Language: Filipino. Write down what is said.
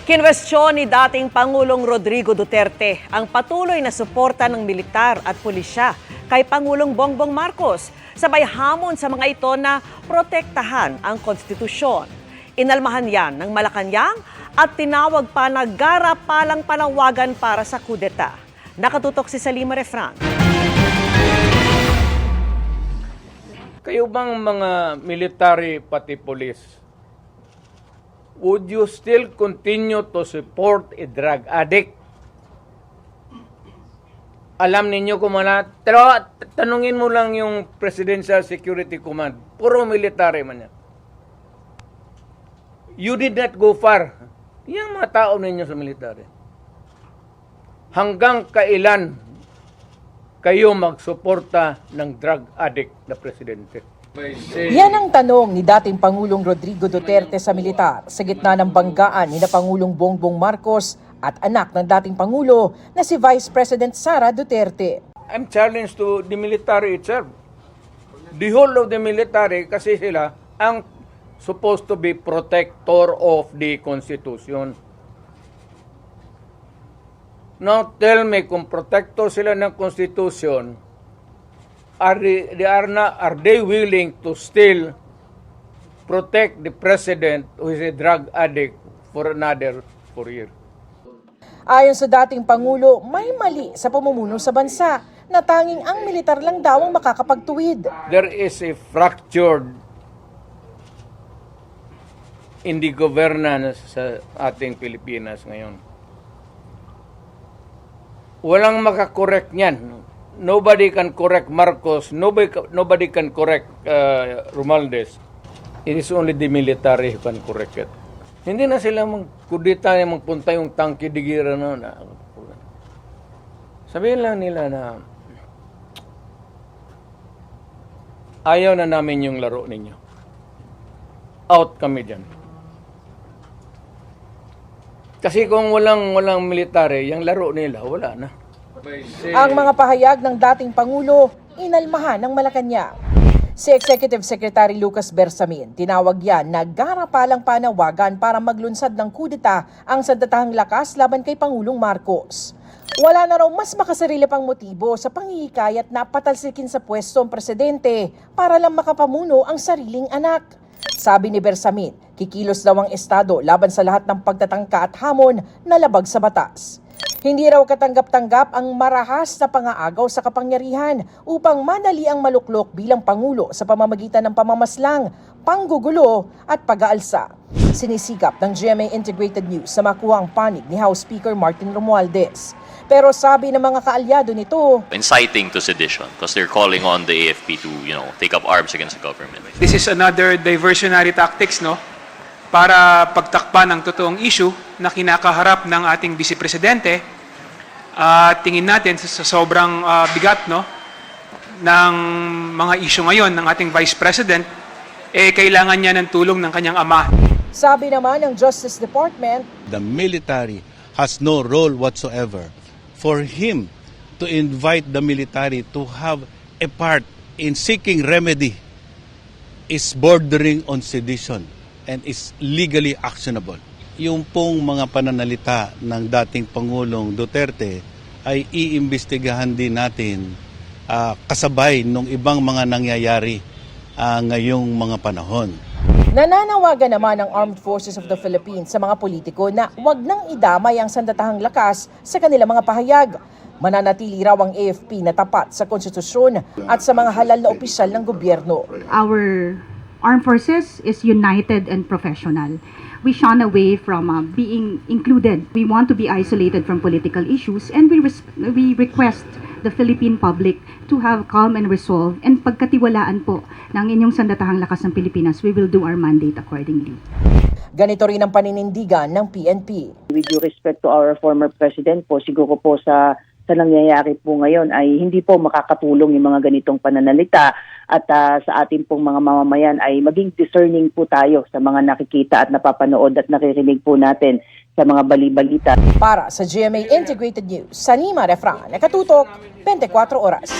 Kinwestiyon ni dating Pangulong Rodrigo Duterte ang patuloy na suporta ng militar at pulisya kay Pangulong Bongbong Marcos, sabay hamon sa mga ito na protektahan ang konstitusyon. Inalmahan yan ng Malacanang at tinawag pa na garapalang panawagan para sa kudeta. Nakatutok si Salima Refran. Kayo bang mga military pati police, would you still continue to support a drug addict? Alam ninyo kung pero tanungin mo lang yung Presidential Security Command. Puro military man yan. You did not go far. Yung mga tao ninyo sa military. Hanggang kailan kayo magsuporta ng drug addict na presidente? Yan ang tanong ni dating Pangulong Rodrigo Duterte sa militar sa gitna ng banggaan ni na Pangulong Bongbong Marcos at anak ng dating Pangulo na si Vice President Sara Duterte. I'm challenged to the military itself. The whole of the military, kasi sila ang supposed to be protector of the Constitution. Now tell me, kung protector sila ng Constitution, are they willing to still protect the president who is a drug addict for another 4 years? Ayon sa dating Pangulo, may mali sa pamumuno sa bansa na tanging ang militar lang daw ang makakapagtuwid. There is a fractured in the governance sa ating Pilipinas ngayon. Walang makakorek niyan. Nobody can correct Marcos. Nobody can correct Romualdez. It is only the military who can correct it. Hindi na sila magkudita na magpunta yung tangki digira na. Sabihin lang nila na ayaw na namin yung laro ninyo. Out kami dyan. Kasi kung walang military, yung laro nila, wala na. Ang mga pahayag ng dating Pangulo, inalmahan ng Malacanang. Si Executive Secretary Lucas Bersamin, tinawag yan na garapalang panawagan para maglunsad ng kudeta ang sandatahang lakas laban kay Pangulong Marcos. Wala na raw mas makasarili pang motibo sa panghihikayat na patalsikin sa pwesto ang presidente para lang makapamuno ang sariling anak. Sabi ni Bersamin, kikilos daw ang Estado laban sa lahat ng pagtatangka at hamon na labag sa batas. Hindi raw katanggap-tanggap ang marahas na pangaagaw sa kapangyarihan upang madali ang maluklok bilang Pangulo sa pamamagitan ng pamamaslang, panggugulo at pag-aalsa. Sinisikap ng GMA Integrated News na makuha ang panig ni House Speaker Martin Romualdez. Pero sabi ng mga kaalyado nito, inciting to sedition because they're calling on the AFP to, take up arms against the government. This is another diversionary tactics, para pagtakpan ng totoong issue na kinakaharap ng ating Vice Presidente. Tingin natin sa sobrang bigat ng mga issue ngayon ng ating Vice President, kailangan niya ng tulong ng kanyang ama. Sabi naman ng Justice Department, the military has no role whatsoever. For him to invite the military to have a part in seeking remedy is bordering on sedition and is legally actionable. Yung pong mga pananalita ng dating Pangulong Duterte ay iimbestigahan din natin kasabay ng ibang mga nangyayari ngayong mga panahon. Nananawagan naman ang Armed Forces of the Philippines sa mga politiko na huwag nang idamay ang sandatahang lakas sa kanilang mga pahayag. Mananatili raw ang AFP na tapat sa konstitusyon at sa mga halal na opisyal ng gobyerno. Our Armed Forces is united and professional. We shun away from being included. We want to be isolated from political issues, and we request the Philippine public to have calm and resolve, and pagkatiwalaan po ng inyong sandatahang lakas ng Pilipinas, we will do our mandate accordingly. Ganito rin ang paninindigan ng PNP. With due respect to our former president po, siguro po sa nangyayari po ngayon ay hindi po makakatulong yung mga ganitong pananalita at sa ating pong mga mamamayan ay maging discerning po tayo sa mga nakikita at napapanood at naririnig po natin sa mga bali-balita. Para sa GMA Integrated News, Salima Refran, nakatutok 24 oras.